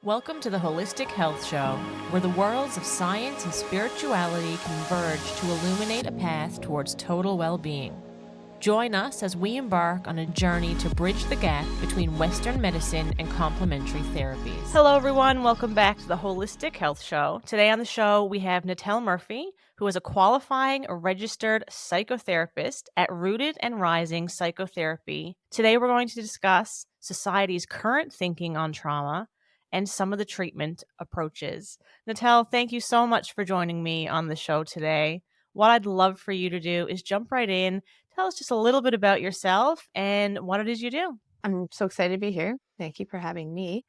Welcome to the Holistic Health Show, where the worlds of science and spirituality converge to illuminate a path towards total well-being. Join us as we embark on a journey to bridge the gap between Western medicine and complementary therapies. Hello, everyone. Welcome back to the Holistic Health Show. Today on the show, we have Natelle Murphy, who is a qualifying registered psychotherapist at Rooted and Rising Psychotherapy. Today, we're going to discuss society's current thinking on trauma and some of the treatment approaches. Natelle, thank you so much for joining me on the show today. What I'd love for you to do is jump right in. Tell us just a little bit about yourself and what it is you do. I'm so excited to be here. Thank you for having me.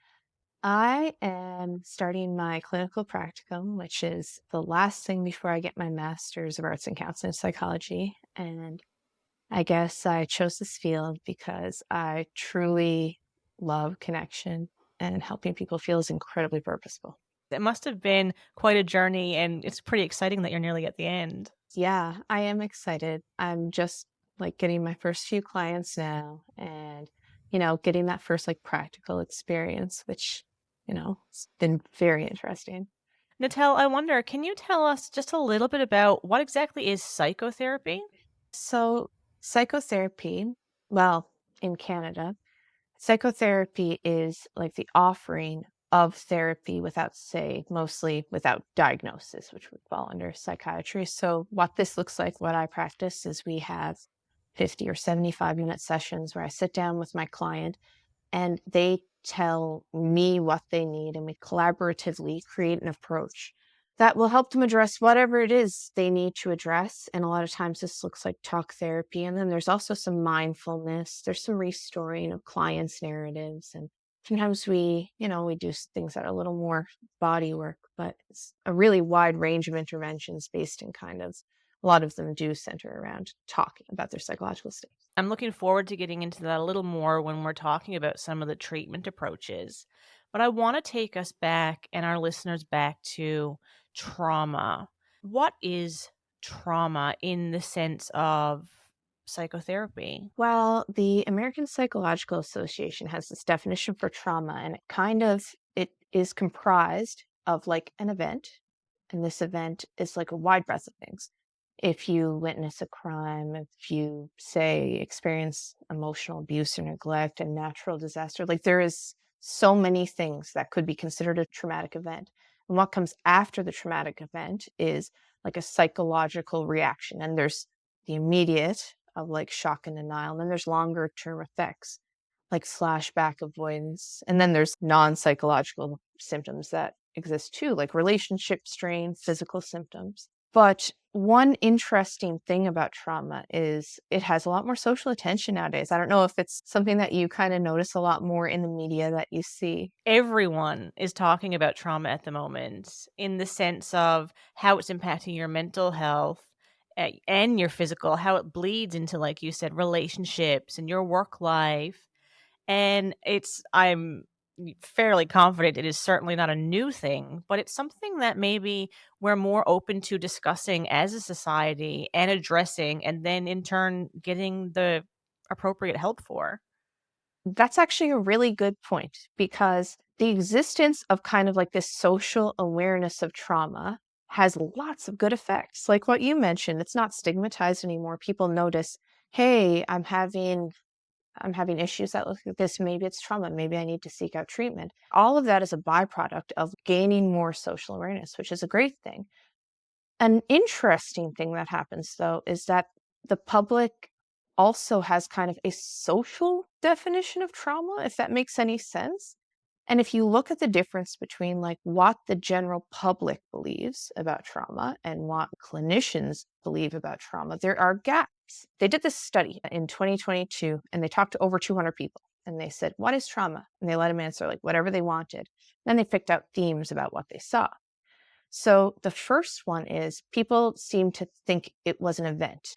I am starting my clinical practicum, which is the last thing before I get my master's of arts and counseling and psychology. And I guess I chose this field because I truly love connection, and helping people feel is incredibly purposeful. It must have been quite a journey, and it's pretty exciting that you're nearly at the end. Yeah, I am excited. I'm just getting my first few clients now, and getting that first practical experience, which it's been very interesting. Natelle, I wonder, can you tell us just a little bit about what exactly is psychotherapy? So, psychotherapy, well, in Canada, psychotherapy is like the offering of therapy without, say, mostly without diagnosis, which would fall under psychiatry. So, what this looks like, what I practice, is we have 50 or 75-minute sessions where I sit down with my client and they tell me what they need, and we collaboratively create an approach that will help them address whatever it is they need to address. And a lot of times this looks like talk therapy. And then there's also some mindfulness, there's some restoring of clients' narratives. And sometimes we do things that are a little more body work, but it's a really wide range of interventions based in kind of, a lot of them do center around talking about their psychological state. I'm looking forward to getting into that a little more when we're talking about some of the treatment approaches. But I want to take us back and our listeners back to trauma. What is trauma in the sense of psychotherapy? Well, the American Psychological Association has this definition for trauma, and it is comprised of an event, and this event is like a wide breadth of things. If you witness a crime, if you say experience emotional abuse or neglect, and natural disaster, there is so many things that could be considered a traumatic event. And what comes after the traumatic event is like a psychological reaction, and there's the immediate of shock and denial. And then there's longer term effects like flashback avoidance. And then there's non-psychological symptoms that exist too, like relationship strain, physical symptoms. But one interesting thing about trauma is it has a lot more social attention nowadays. I don't know if it's something that you kind of notice a lot more in the media that you see. Everyone is talking about trauma at the moment in the sense of how it's impacting your mental health and your physical, how it bleeds into, like you said, relationships and your work life. And I'm fairly confident it is certainly not a new thing, but it's something that maybe we're more open to discussing as a society and addressing, and then in turn getting the appropriate help for. That's actually a really good point, because the existence of kind of this social awareness of trauma has lots of good effects. Like what you mentioned, it's not stigmatized anymore. People notice, hey, I'm having issues that look like this. Maybe it's trauma. Maybe I need to seek out treatment. All of that is a byproduct of gaining more social awareness, which is a great thing. An interesting thing that happens, though, is that the public also has kind of a social definition of trauma, if that makes any sense. And if you look at the difference between what the general public believes about trauma and what clinicians believe about trauma, there are gaps. They did this study in 2022, and they talked to over 200 people, and they said, "What is trauma?" And they let them answer whatever they wanted. Then they picked out themes about what they saw. So the first one is people seem to think it was an event.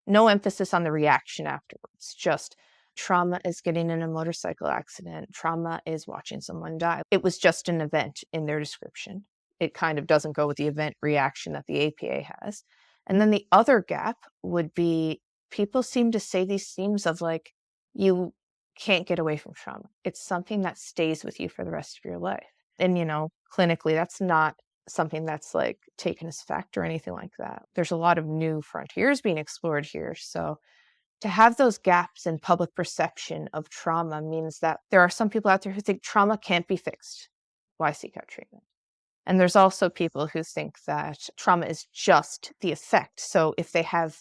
No emphasis on the reaction afterwards, just trauma is getting in a motorcycle accident. Trauma is watching someone die. It was just an event in their description. It kind of doesn't go with the event reaction that the APA has. And then the other gap would be people seem to say these themes of you can't get away from trauma. It's something that stays with you for the rest of your life. And, clinically, that's not something that's like taken as fact or anything like that. There's a lot of new frontiers being explored here. So to have those gaps in public perception of trauma means that there are some people out there who think trauma can't be fixed. Why seek out treatment? And there's also people who think that trauma is just the effect. So if they have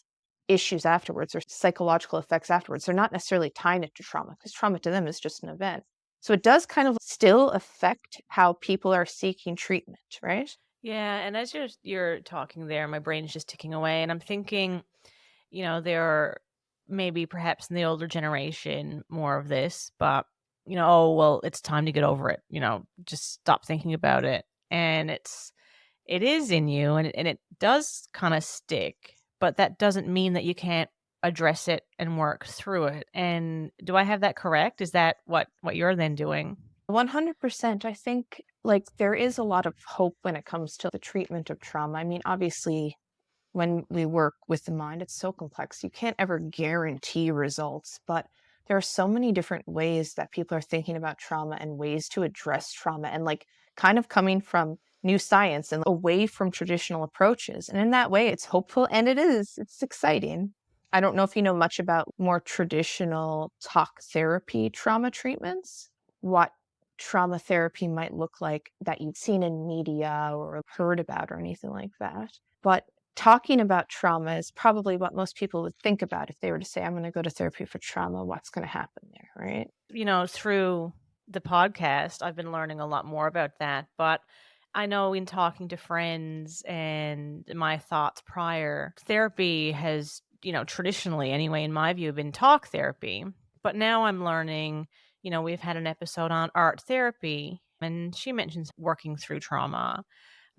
issues afterwards or psychological effects afterwards, they're not necessarily tying it to trauma because trauma to them is just an event. So it does kind of still affect how people are seeking treatment, right? Yeah, and as you're talking there, my brain's just ticking away, and I'm thinking, there are maybe perhaps in the older generation more of this, but oh well, it's time to get over it. Just stop thinking about it, and it is in you, and it does kind of stick, but that doesn't mean that you can't address it and work through it. And do I have that correct? Is that what you're then doing? 100%. I think like there is a lot of hope when it comes to the treatment of trauma. I mean, obviously, when we work with the mind, it's so complex. You can't ever guarantee results, but there are so many different ways that people are thinking about trauma and ways to address trauma and like kind of coming from new science and away from traditional approaches. And in that way, it's hopeful and it's exciting. I don't know if you know much about more traditional talk therapy trauma treatments, what trauma therapy might look like that you've seen in media or heard about or anything like that. But talking about trauma is probably what most people would think about if they were to say, I'm going to go to therapy for trauma. What's going to happen there, right? Through the podcast, I've been learning a lot more about that. But I know in talking to friends and my thoughts prior, therapy has, traditionally, anyway, in my view, been talk therapy. But now I'm learning, we've had an episode on art therapy, and she mentions working through trauma.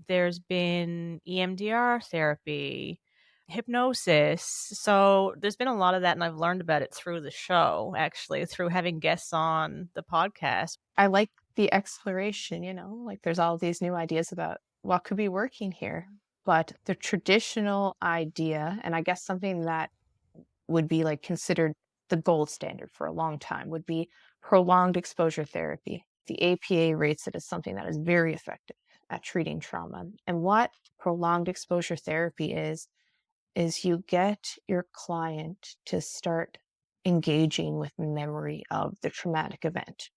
There's been EMDR therapy, hypnosis. So there's been a lot of that, and I've learned about it through the show, actually, through having guests on the podcast. I like the exploration, like there's all these new ideas about what could be working here. But the traditional idea, and I guess something that would be like considered the gold standard for a long time, would be prolonged exposure therapy. The APA rates it as something that is very effective at treating trauma. And what prolonged exposure therapy is you get your client to start engaging with memory of the traumatic event.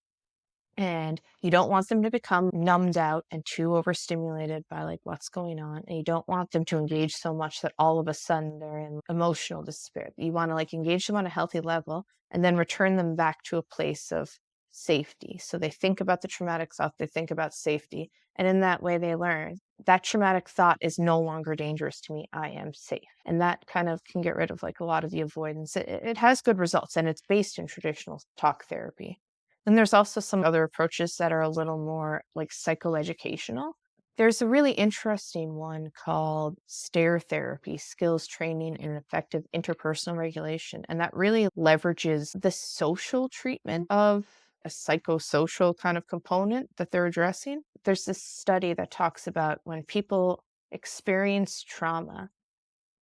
And you don't want them to become numbed out and too overstimulated by like what's going on. And you don't want them to engage so much that all of a sudden they're in emotional despair. You want to like engage them on a healthy level and then return them back to a place of safety. So they think about the traumatic thought, they think about safety. And in that way they learn that traumatic thought is no longer dangerous to me. I am safe. And that kind of can get rid of like a lot of the avoidance. It has good results and it's based in traditional talk therapy. Then there's also some other approaches that are a little more like psychoeducational. There's a really interesting one called STAIR therapy, skills training and effective interpersonal regulation. And that really leverages the social treatment of a psychosocial kind of component that they're addressing. There's this study that talks about when people experience trauma,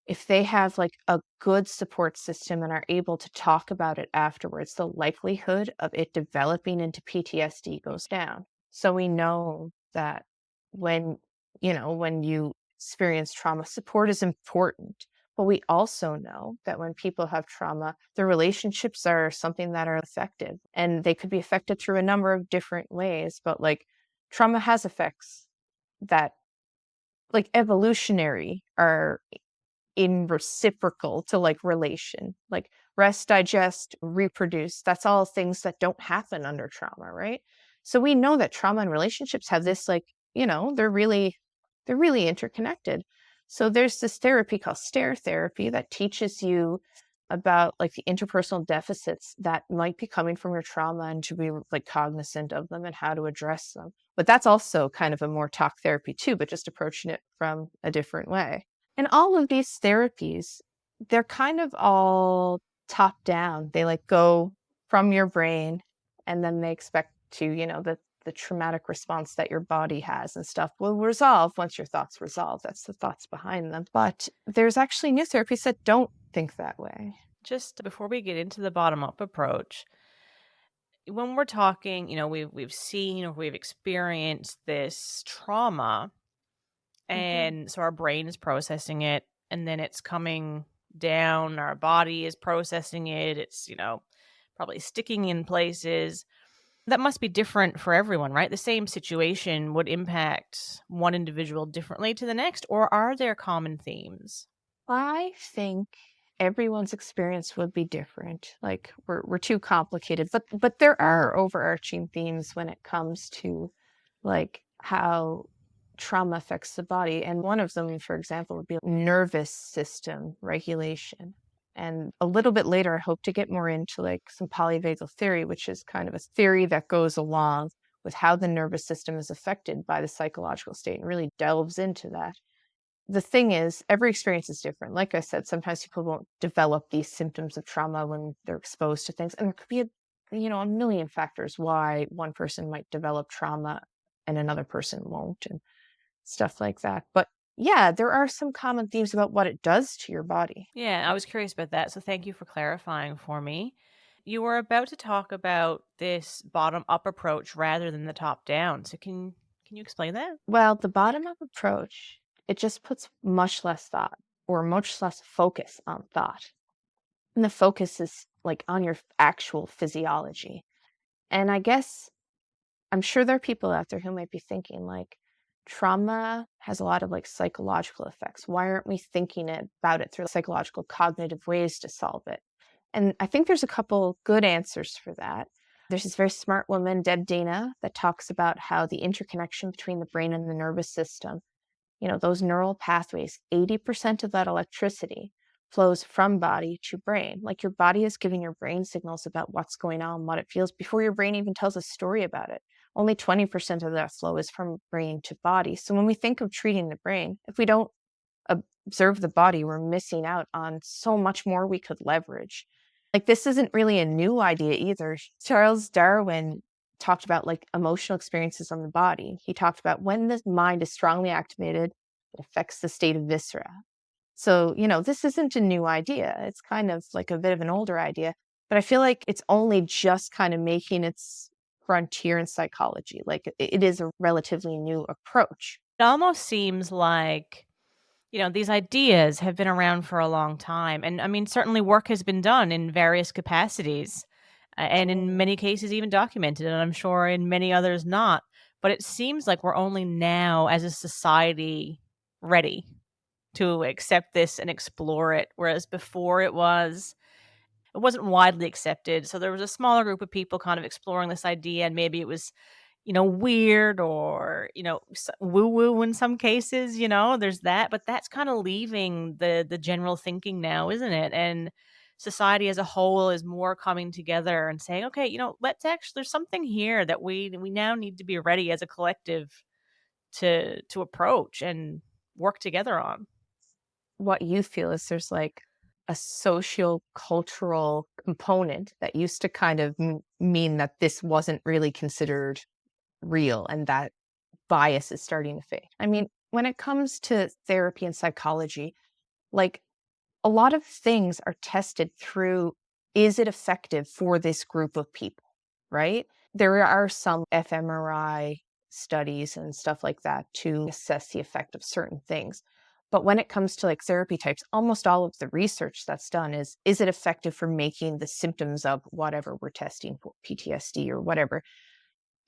if they have like a good support system and are able to talk about it afterwards, the likelihood of it developing into PTSD goes down. So we know that when, when you experience trauma, support is important. But we also know that when people have trauma, the relationships are something that are affected and they could be affected through a number of different ways. But like trauma has effects that like evolutionary are in reciprocal to like relation, like rest, digest, reproduce. That's all things that don't happen under trauma, right? So we know that trauma and relationships have this like, they're really interconnected. So there's this therapy called STAIR therapy that teaches you about like the interpersonal deficits that might be coming from your trauma and to be like cognizant of them and how to address them. But that's also kind of a more talk therapy too, but just approaching it from a different way. And all of these therapies, they're kind of all top down. They like go from your brain and then they expect to, the traumatic response that your body has and stuff will resolve once your thoughts resolve. That's the thoughts behind them. But there's actually new therapies that don't think that way. Just before we get into the bottom up approach, when we're talking, we've seen or we've experienced this trauma, Mhm. and so our brain is processing it, and then it's coming down, our body is processing it, it's, probably sticking in places. That must be different for everyone, right? The same situation would impact one individual differently to the next, or are there common themes? I think everyone's experience would be different. Like we're too complicated, but there are overarching themes when it comes to like how trauma affects the body. And one of them, for example, would be nervous system regulation. And a little bit later, I hope to get more into like some polyvagal theory, which is kind of a theory that goes along with how the nervous system is affected by the psychological state and really delves into that. The thing is, every experience is different. Like I said, sometimes people won't develop these symptoms of trauma when they're exposed to things, and there could be a million factors why one person might develop trauma and another person won't, and stuff like that. But yeah, there are some common themes about what it does to your body. Yeah, I was curious about that. So thank you for clarifying for me. You were about to talk about this bottom up approach rather than the top down. So can you explain that? Well, the bottom up approach, it just puts much less thought or much less focus on thought. And the focus is like on your actual physiology. And I guess I'm sure there are people out there who might be thinking like trauma has a lot of like psychological effects. Why aren't we thinking about it through psychological cognitive ways to solve it? And I think there's a couple good answers for that. There's this very smart woman, Deb Dana, that talks about how the interconnection between the brain and the nervous system, those neural pathways, 80% of that electricity flows from body to brain. Like your body is giving your brain signals about what's going on, what it feels before your brain even tells a story about it. Only 20% of that flow is from brain to body. So when we think of treating the brain, if we don't observe the body, we're missing out on so much more we could leverage. Like this isn't really a new idea either. Charles Darwin talked about like emotional experiences on the body. He talked about when the mind is strongly activated, it affects the state of viscera. So, this isn't a new idea. It's kind of like a bit of an older idea, but I feel like it's only just kind of making its frontier in psychology. Like it is a relatively new approach. It almost seems like, these ideas have been around for a long time. And I mean, certainly work has been done in various capacities, and in Mm. many cases, even documented. And I'm sure in many others, not. But it seems like we're only now, as a society, ready to accept this and explore it. Whereas before it wasn't widely accepted. So there was a smaller group of people kind of exploring this idea, and maybe it was, weird or, woo woo in some cases, there's that, but that's kind of leaving the general thinking now, isn't it? And society as a whole is more coming together and saying, okay, let's actually, there's something here that we now need to be ready as a collective to approach and work together on. What you feel is there's like a social cultural component that used to kind of mean that this wasn't really considered real and that bias is starting to fade. I mean, when it comes to therapy and psychology, like a lot of things are tested through, is it effective for this group of people, right? There are some fMRI studies and stuff like that to assess the effect of certain things. But when it comes to like therapy types, almost all of the research that's done is it effective for making the symptoms of whatever we're testing for, PTSD or whatever,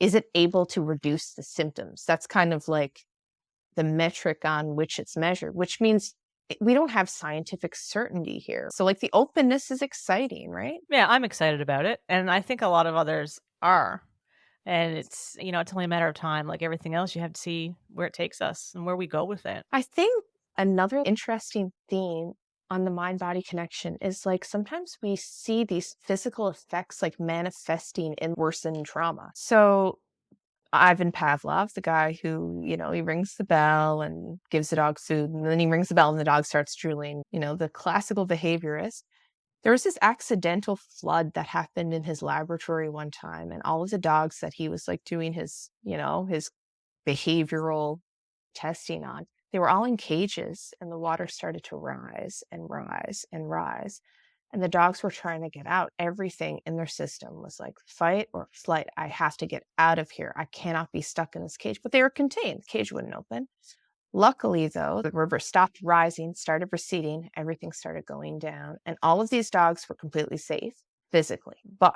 is it able to reduce the symptoms? That's kind of like the metric on which it's measured, which means we don't have scientific certainty here. So, like, the openness is exciting, right? Yeah, I'm excited about it, and I think a lot of others are. And it's, it's only a matter of time. Like everything else, you have to see where it takes us and where we go with it. I think another interesting theme on the mind body connection is like sometimes we see these physical effects like manifesting in worsened trauma. So, Ivan Pavlov, the guy who, he rings the bell and gives the dog food, and then he rings the bell and the dog starts drooling, the classical behaviorist. There was this accidental flood that happened in his laboratory one time, and all of the dogs that he was like doing his behavioral testing on, they were all in cages, and the water started to rise and rise and rise. And the dogs were trying to get out. Everything in their system was like fight or flight. I have to get out of here. I cannot be stuck in this cage. But they were contained. The cage wouldn't open. Luckily, though, the river stopped rising, started receding, everything started going down, and all of these dogs were completely safe physically, but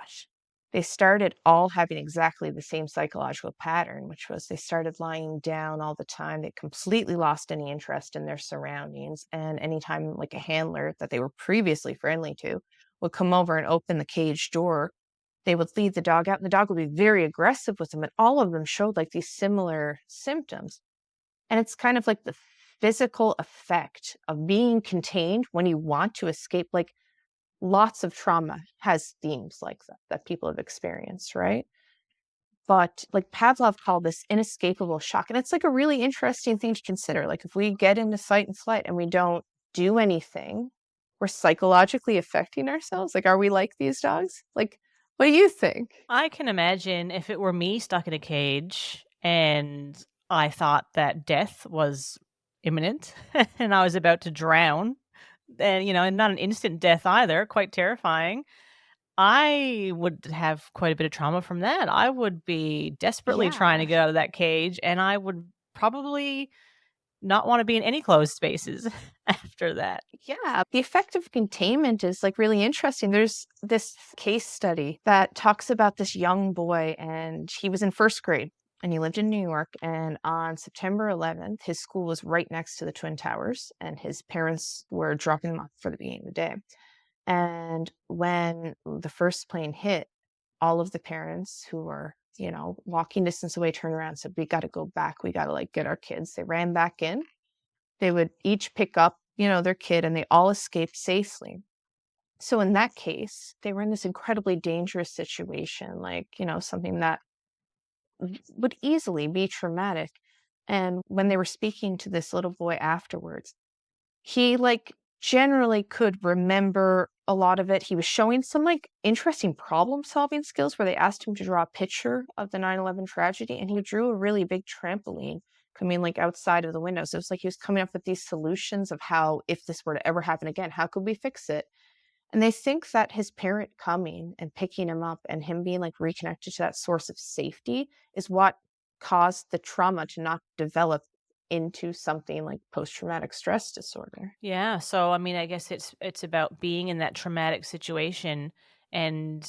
they started all having exactly the same psychological pattern, which was they started lying down all the time. They completely lost any interest in their surroundings, and anytime like a handler that they were previously friendly to would come over and open the cage door, they would lead the dog out, and the dog would be very aggressive with them, and all of them showed like these similar symptoms. And it's kind of like the physical effect of being contained when you want to escape. Like lots of trauma has themes like that people have experienced, right? But like Pavlov called this inescapable shock. And it's like a really interesting thing to consider. Like if we get into fight and flight and we don't do anything, we're psychologically affecting ourselves. Like, are we like these dogs? Like, what do you think? I can imagine if it were me stuck in a cage and I thought that death was imminent and I was about to drown, and, and not an instant death either, quite terrifying. I would have quite a bit of trauma from that. I would be desperately trying to Yeah. get out of that cage, and I would probably not wanna be in any closed spaces after that. Yeah, the effect of containment is like really interesting. There's this case study that talks about this young boy, and he was in first grade and he lived in New York. And on September 11th, his school was right next to the Twin Towers, and his parents were dropping him off for the beginning of the day. And when the first plane hit, all of the parents who were, walking distance away turned around and said, "We got to go back. We got to like get our kids." They ran back in. They would each pick up, their kid, and they all escaped safely. So in that case, they were in this incredibly dangerous situation, like, something that would easily be traumatic. And when they were speaking to this little boy afterwards, he like generally could remember a lot of it. He was showing some like interesting problem solving skills where they asked him to draw a picture of the 9/11 tragedy, and he drew a really big trampoline coming like outside of the window. So it's like he was coming up with these solutions of how, if this were to ever happen again, how could we fix it? And they think that his parent coming and picking him up and him being like reconnected to that source of safety is what caused the trauma to not develop into something like post-traumatic stress disorder. Yeah, so, I mean, I guess it's about being in that traumatic situation, and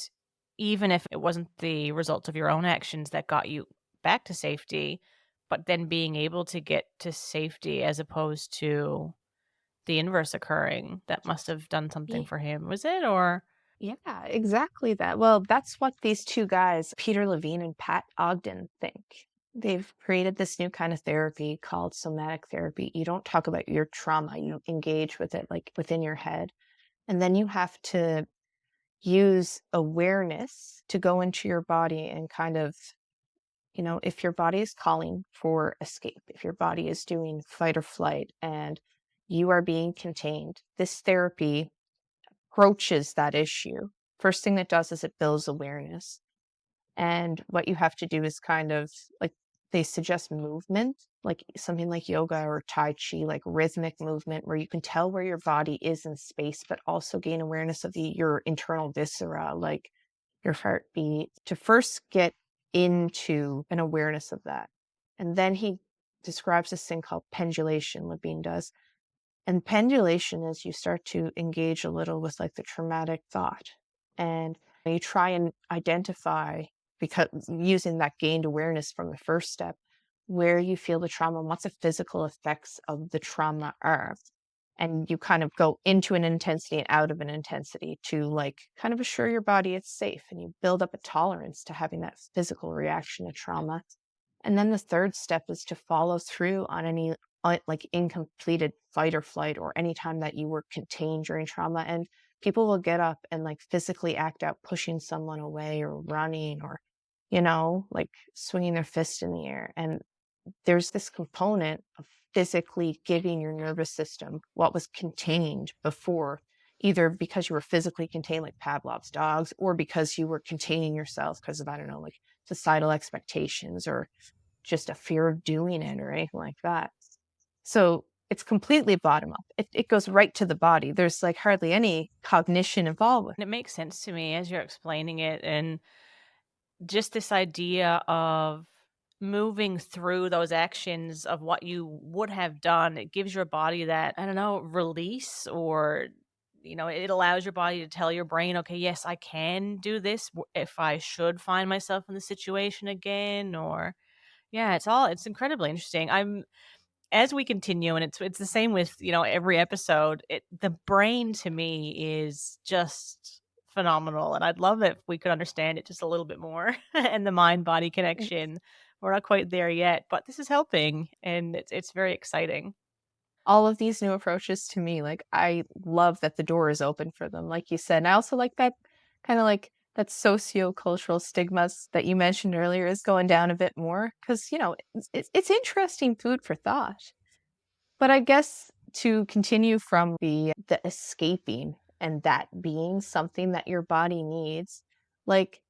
even if it wasn't the result of your own actions that got you back to safety, but then being able to get to safety as opposed to the inverse occurring, that must have done something Ye for him, was it? Or Yeah, exactly that. Well, that's what these 2 guys, Peter Levine and Pat Ogden, think. They've created this new kind of therapy called somatic therapy. You don't talk about your trauma, you engage with it, like, within your head, and then you have to use awareness to go into your body and kind of, if your body is calling for escape, if your body is doing fight or flight and you are being contained, this therapy approaches that issue. First thing it does is it builds awareness. And what you have to do is kind of like they suggest movement, like something like yoga or Tai Chi, like rhythmic movement where you can tell where your body is in space, but also gain awareness of your internal viscera, like your heartbeat, to first get into an awareness of that. And then he describes this thing called pendulation, Levine does. And pendulation is you start to engage a little with like the traumatic thought. And you try and identify, because using that gained awareness from the first step, where you feel the trauma and what the physical effects of the trauma are. And you kind of go into an intensity and out of an intensity to like kind of assure your body it's safe. And you build up a tolerance to having that physical reaction to trauma. And then the third step is to follow through on any like incompleted fight or flight or any time that you were contained during trauma. And people will get up and like physically act out, pushing someone away or running or, like swinging their fist in the air. And there's this component of physically giving your nervous system what was contained before, either because you were physically contained like Pavlov's dogs, or because you were containing yourself because of, I don't know, like societal expectations or just a fear of doing it or anything like that. So it's completely bottom up. It goes right to the body. There's like hardly any cognition involved with it. It makes sense to me as you're explaining it. And just this idea of moving through those actions of what you would have done, it gives your body that, I don't know, release, or it allows your body to tell your brain, okay, yes, I can do this if I should find myself in the situation again. Or yeah, it's incredibly interesting. I'm As we continue, and it's the same with, every episode, the brain to me is just phenomenal, and I'd love if we could understand it just a little bit more and the mind body connection. We're not quite there yet, but this is helping, and it's very exciting. All of these new approaches to me, like, I love that the door is open for them, like you said. And I also like that kind of like that socio-cultural stigmas that you mentioned earlier is going down a bit more because, it's interesting food for thought. But I guess to continue from the escaping and that being something that your body needs, like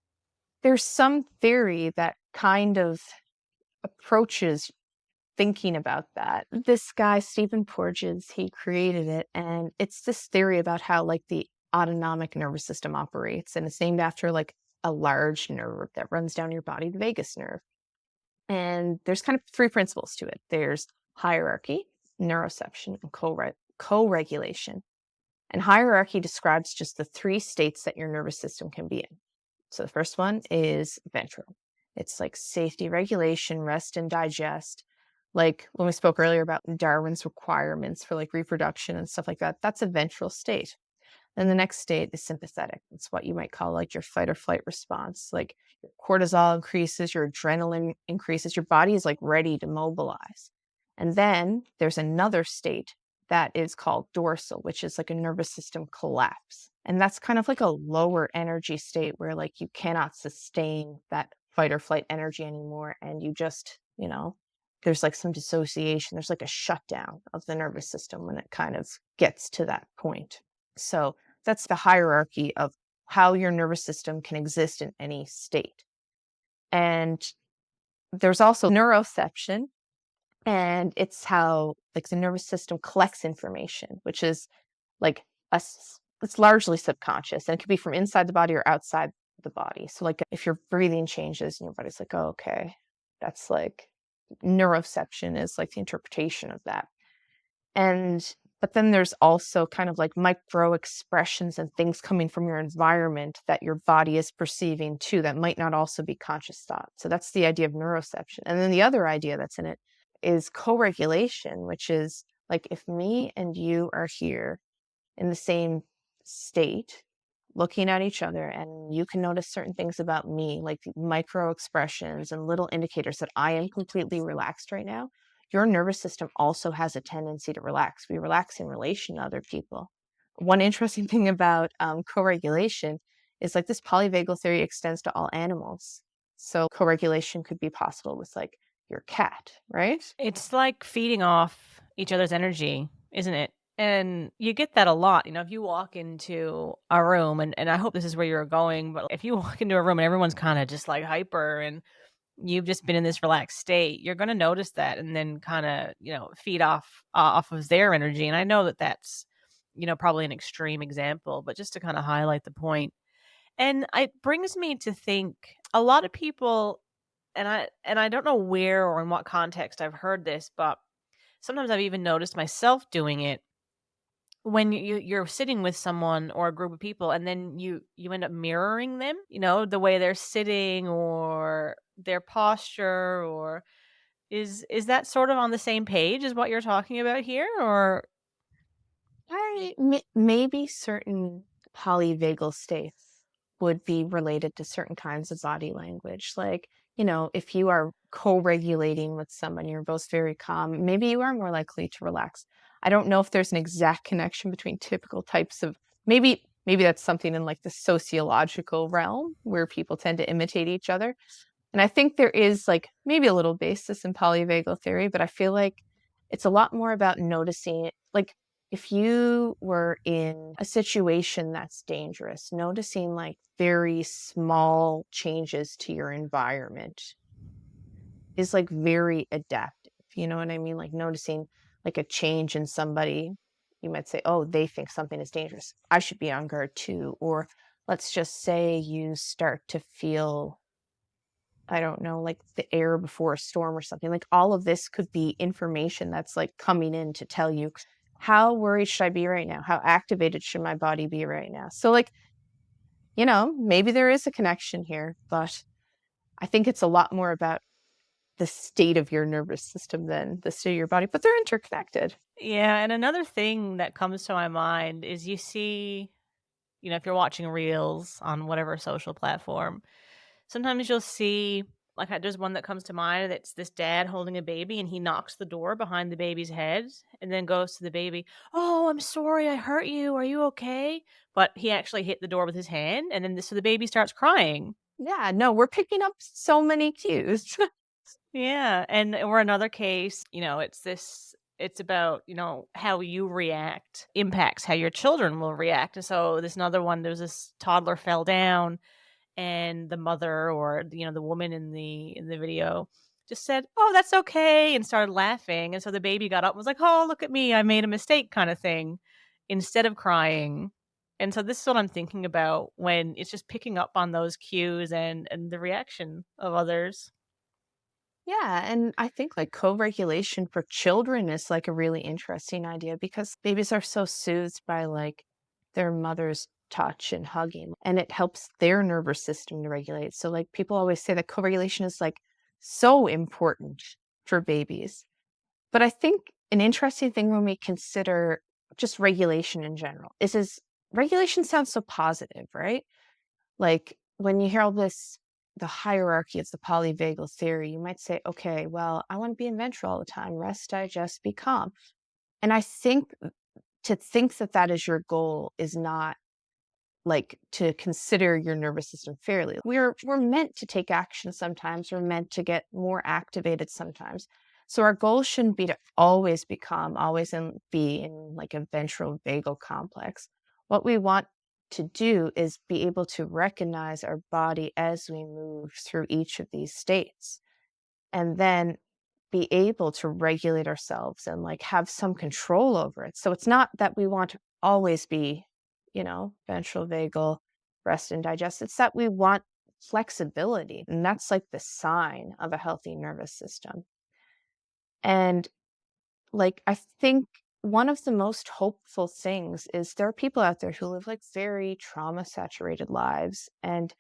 there's some theory that kind of approaches thinking about that. This guy, Stephen Porges, he created it, and it's this theory about how like the autonomic nervous system operates, and it's named after like a large nerve that runs down your body, the vagus nerve. And there's kind of three principles to it. There's hierarchy, neuroception, and co-regulation. And hierarchy describes just the three states that your nervous system can be in. So the first one is ventral. It's like safety, regulation, rest, and digest. Like when we spoke earlier about Darwin's requirements for like reproduction and stuff like that, that's a ventral state. Then the next state is sympathetic. It's what you might call like your fight or flight response. Like your cortisol increases, your adrenaline increases, your body is like ready to mobilize. And then there's another state that is called dorsal, which is like a nervous system collapse. And that's kind of like a lower energy state where like you cannot sustain that fight or flight energy anymore. And you just, there's like some dissociation. There's like a shutdown of the nervous system when it kind of gets to that point. So that's the hierarchy of how your nervous system can exist in any state. And there's also neuroception, and it's how like the nervous system collects information, which is like it's largely subconscious, and it could be from inside the body or outside the body. So like if your breathing changes and your body's like, oh, okay, that's like neuroception is like the interpretation of that. But then there's also kind of like micro expressions and things coming from your environment that your body is perceiving too, that might not also be conscious thought. So that's the idea of neuroception. And then the other idea that's in it is co-regulation, which is like if me and you are here in the same state, looking at each other, and you can notice certain things about me, like micro expressions and little indicators that I am completely relaxed right now. Your nervous system also has a tendency to relax. We relax in relation to other people. One interesting thing about co-regulation is like this polyvagal theory extends to all animals. So co-regulation could be possible with like your cat, right? It's like feeding off each other's energy, isn't it? And you get that a lot. If you walk into a room, and I hope this is where you're going, but if you walk into a room and everyone's kind of just like hyper and you've just been in this relaxed state, you're going to notice that and then kind of, feed off of their energy. And I know that that's, probably an extreme example, but just to kind of highlight the point. And it brings me to think a lot of people, and I don't know where or in what context I've heard this, but sometimes I've even noticed myself doing it when you're sitting with someone or a group of people, and then you end up mirroring them, the way they're sitting or their posture. Or is that sort of on the same page as what you're talking about here? Or Maybe certain polyvagal states would be related to certain kinds of body language. Like, if you are co-regulating with someone, you're both very calm, maybe you are more likely to relax. I don't know if there's an exact connection between typical types of maybe that's something in like the sociological realm where people tend to imitate each other. And I think there is like maybe a little basis in polyvagal theory, but I feel like it's a lot more about noticing it. Like if you were in a situation that's dangerous, noticing like very small changes to your environment is like very adaptive. You know what I mean? Like noticing like a change in somebody, you might say, oh, they think something is dangerous. I should be on guard too. Or let's just say you start to feel, I don't know, like the air before a storm or something. Like all of this could be information that's like coming in to tell you, how worried should I be right now? How activated should my body be right now? So, like, maybe there is a connection here, but I think it's a lot more about the state of your nervous system than the state of your body, but they're interconnected. Yeah, and another thing that comes to my mind is you see, if you're watching reels on whatever social platform, sometimes you'll see, like, there's one that comes to mind that's this dad holding a baby and he knocks the door behind the baby's head and then goes to the baby, "Oh, I'm sorry I hurt you. Are you okay?" But he actually hit the door with his hand, and then so the baby starts crying. Yeah, no, we're picking up so many cues. Yeah, or another case, it's about, how you react impacts how your children will react. And so this another one, there's this toddler fell down and the mother or the woman in the video just said, "Oh, that's okay," and started laughing. And so the baby got up and was like, "Oh, look at me. I made a mistake," kind of thing, instead of crying. And so this is what I'm thinking about when it's just picking up on those cues and the reaction of others. Yeah, and I think like co-regulation for children is like a really interesting idea because babies are so soothed by like their mother's touch and hugging, and it helps their nervous system to regulate. So like people always say that co-regulation is like so important for babies. But I think an interesting thing when we consider just regulation in general is regulation sounds so positive, right? Like when you hear all this, the hierarchy of the polyvagal theory, you might say, okay, well, I want to be in ventral all the time, rest, digest, be calm. And I think to think that that is your goal is not like to consider your nervous system fairly. We're meant to take action sometimes. We're meant to get more activated sometimes. So our goal shouldn't be to always be calm, be in like a ventral vagal complex. What we want to do is be able to recognize our body as we move through each of these states, and then be able to regulate ourselves and like have some control over it. So it's not that we want to always be, ventral vagal, rest and digest. It's that we want flexibility. And that's like the sign of a healthy nervous system. And like, I think one of the most hopeful things is there are people out there who live like very trauma saturated lives and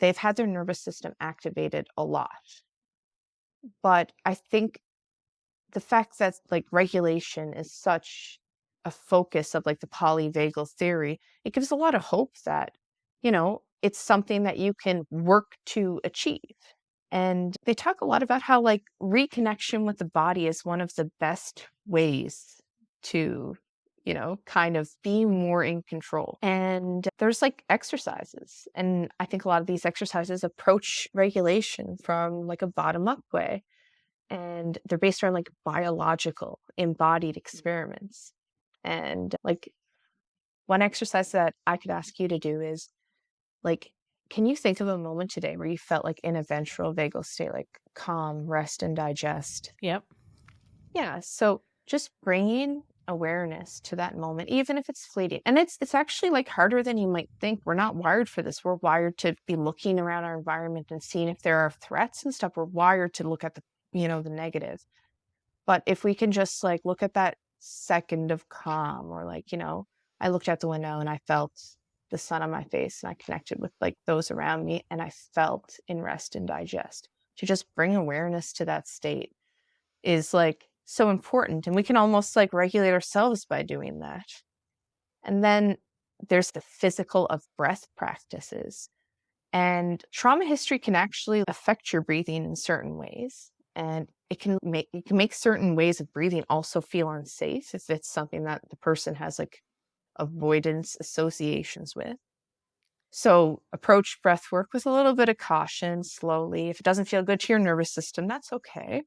they've had their nervous system activated a lot. But I think the fact that like regulation is such a focus of like the polyvagal theory, it gives a lot of hope that, it's something that you can work to achieve. And they talk a lot about how like reconnection with the body is one of the best ways to, kind of be more in control. And there's like exercises. And I think a lot of these exercises approach regulation from like a bottom up way, and they're based around like biological embodied experiments. And like one exercise that I could ask you to do is like, can you think of a moment today where you felt like in a ventral vagal state, like calm, rest, and digest? Yep. Yeah. So just bringing awareness to that moment, even if it's fleeting. And it's actually like harder than you might think. We're not wired for this. We're wired to be looking around our environment and seeing if there are threats and stuff. We're wired to look at the negative. But if we can just like look at that second of calm, or like, I looked out the window and I felt the sun on my face and I connected with like those around me and I felt in rest and digest. To just bring awareness to that state is like so important. And we can almost like regulate ourselves by doing that. And then there's the physical of breath practices. And trauma history can actually affect your breathing in certain ways. And it can make certain ways of breathing also feel unsafe if it's something that the person has like avoidance associations with. So approach breath work with a little bit of caution, slowly. If it doesn't feel good to your nervous system, that's okay.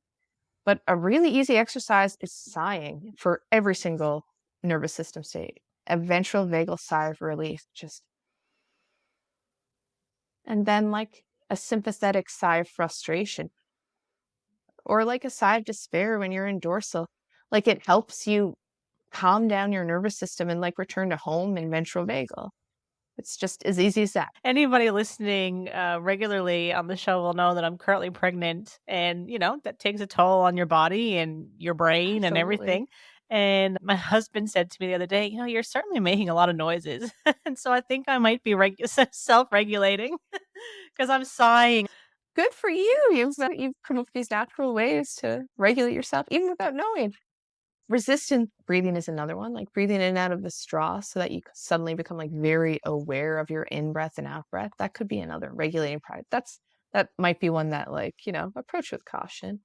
But a really easy exercise is sighing for every single nervous system state. A ventral vagal sigh of relief, just, and then like a sympathetic sigh of frustration, or like a sigh of despair when you're in dorsal. Like it helps you calm down your nervous system and like return to home and ventral vagal. It's just as easy as that. Anybody listening regularly on the show will know that I'm currently pregnant, and that takes a toll on your body and your brain and Absolutely. everything. And my husband said to me the other day, you're certainly making a lot of noises. And so I think I might be self-regulating because I'm sighing. Good for you. You've come up with these natural ways to regulate yourself even without knowing. Resistant breathing is another one, like breathing in and out of the straw so that you suddenly become like very aware of your in breath and out breath. That could be another regulating practice. That might be one that approach with caution.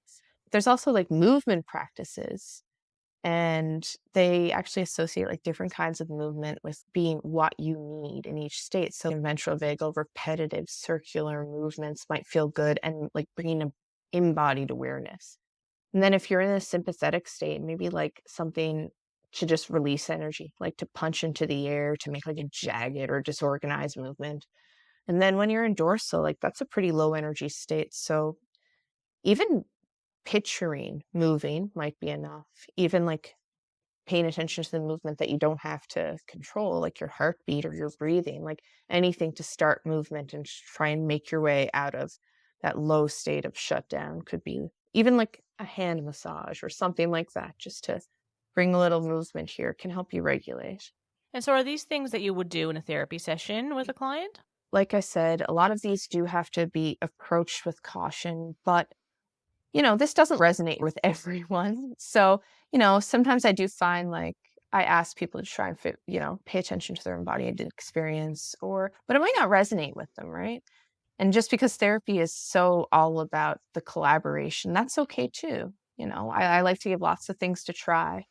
There's also like movement practices, and they actually associate like different kinds of movement with being what you need in each state. So in ventral vagal, repetitive circular movements might feel good and like bringing an embodied awareness. And then if you're in a sympathetic state, maybe like something to just release energy, like to punch into the air to make like a jagged or disorganized movement. And then when you're in dorsal, like that's a pretty low energy state. So even picturing moving might be enough. Even like paying attention to the movement that you don't have to control, like your heartbeat or your breathing, like anything to start movement and try and make your way out of that low state of shutdown could be even like a hand massage or something like that, just to bring a little movement here can help you regulate. And so are these things that you would do in a therapy session with a client? Like I said, a lot of these do have to be approached with caution, but this doesn't resonate with everyone. So, sometimes I do find like I ask people to try and pay attention to their embodied experience but it might not resonate with them, right? And just because therapy is so all about the collaboration, that's okay too. I like to give lots of things to try,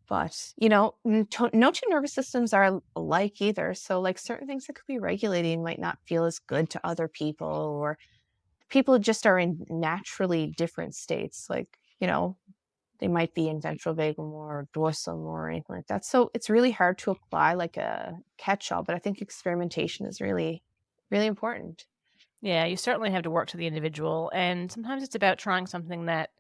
but, no two nervous systems are alike either. So, like certain things that could be regulating might not feel as good to other people, or people just are in naturally different states. Like, they might be in ventral vagal more or dorsal more or anything like that. So it's really hard to apply like a catch-all, but I think experimentation is really, really important. Yeah, you certainly have to work to the individual, and sometimes it's about trying something that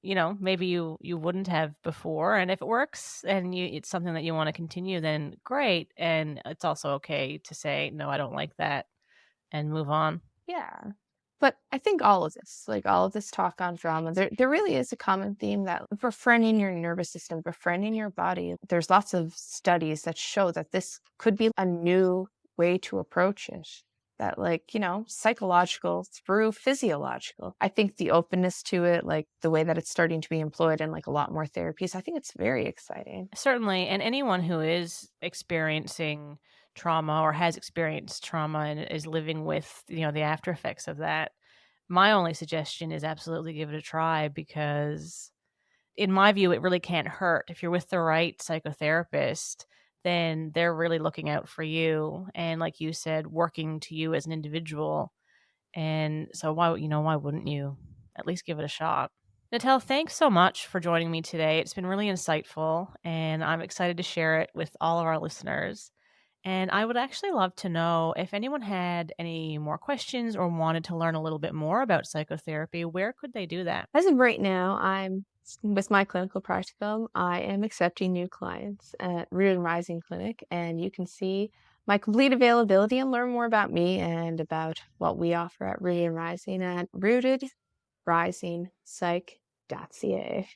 maybe you wouldn't have before, and if it works and it's something that you want to continue, then great. And it's also okay to say no, I don't like that, and move on. Yeah. But I think all of this talk on drama, there really is a common theme that befriending your nervous system, befriending your body, there's lots of studies that show that this could be a new way to approach it. That psychological through physiological. I think the openness to it, like the way that it's starting to be employed in like a lot more therapies, I think it's very exciting. Certainly, and anyone who is experiencing trauma or has experienced trauma and is living with, the after effects of that, my only suggestion is absolutely give it a try, because in my view, it really can't hurt. If you're with the right psychotherapist, then they're really looking out for you and, like you said, working to you as an individual. And so why wouldn't you at least give it a shot? Natelle, thanks so much for joining me today. It's been really insightful, and I'm excited to share it with all of our listeners. And I would actually love to know if anyone had any more questions or wanted to learn a little bit more about psychotherapy, where could they do that? As of right now, I'm with my clinical practicum, I am accepting new clients at Rooted and Rising Clinic, and you can see my complete availability and learn more about me and about what we offer at Rooted and Rising at rootedrisingpsych.ca.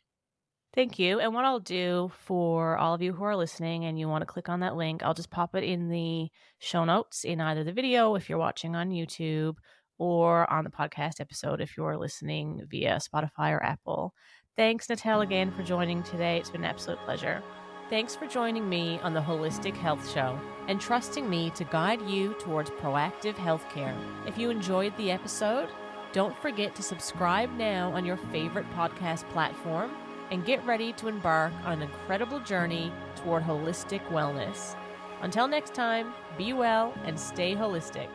Thank you. And what I'll do for all of you who are listening and you want to click on that link, I'll just pop it in the show notes in either the video if you're watching on YouTube, or on the podcast episode if you're listening via Spotify or Apple. Thanks, Natelle, again for joining today. It's been an absolute pleasure. Thanks for joining me on the Holistic Health Show and trusting me to guide you towards proactive healthcare. If you enjoyed the episode, don't forget to subscribe now on your favorite podcast platform and get ready to embark on an incredible journey toward holistic wellness. Until next time, be well and stay holistic.